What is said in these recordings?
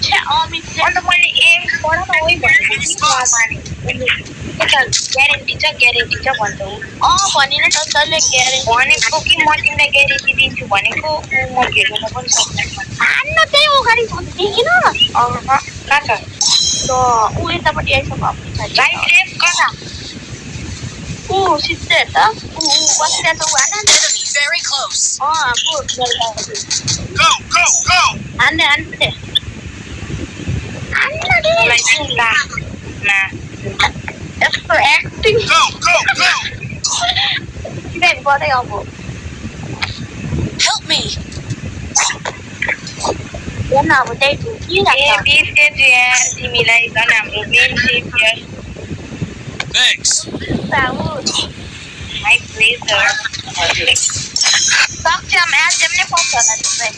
छ्या अन्त मैले एम पढामा वही भनेको नि माने ग्यारेन्टी छ भन्छ ऊ भनेन त तैँले ग्यारेन्टी भनेको कि म तिमीलाई ग्यारेन्टी दिन्छु भनेको म हेर्न पनि सक्दैन हान्न त्यही अगाडि देखिन कहाँ छ ऊ यतापट्टि आइसक्यो राइट लेफ्ट कता ऊ सिधै हेर त ऊ बसिरहेको ऊ हान Very close. हान्ने यस्तो एक्टिङ गरे अब Help me. हेर्न अब त्यही तिमीलाई झन् हाम्रो main saviour Thanks. My pleasure. सक्षम एचएम नै पर्छ होला तिमीलाई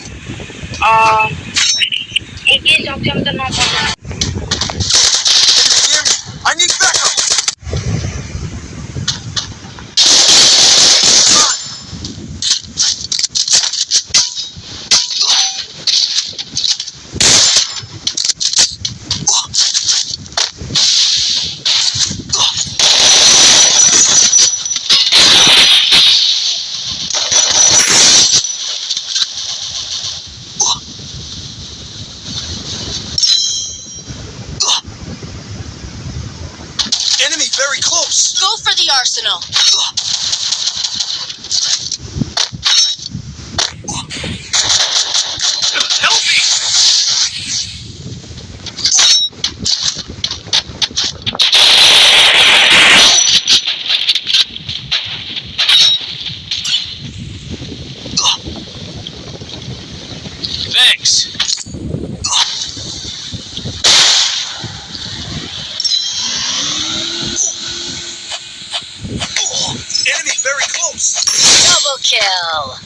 एकै सक्षम त नपर्छ I need backup. Enemy very close. Go for the arsenal. Help me. Thanks. Enemy very close. Double kill.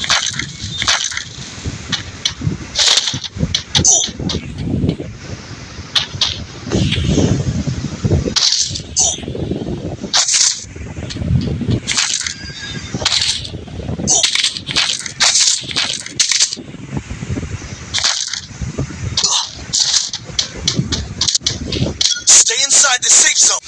Stay inside the safe zone.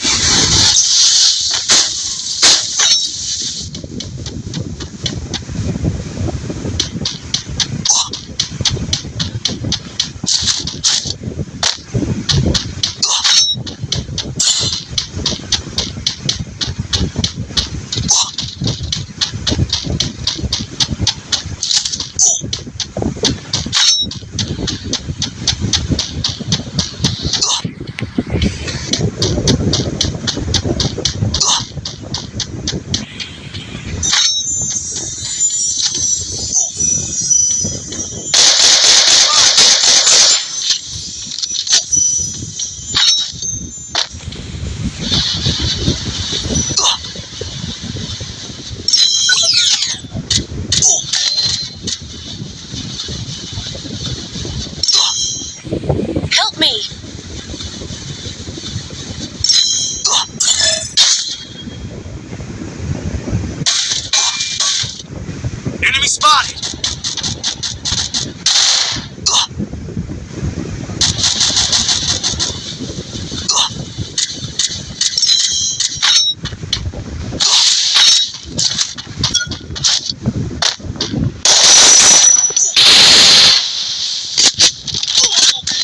Help me. Enemy spotted.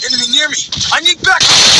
Enemy near me. I need backup.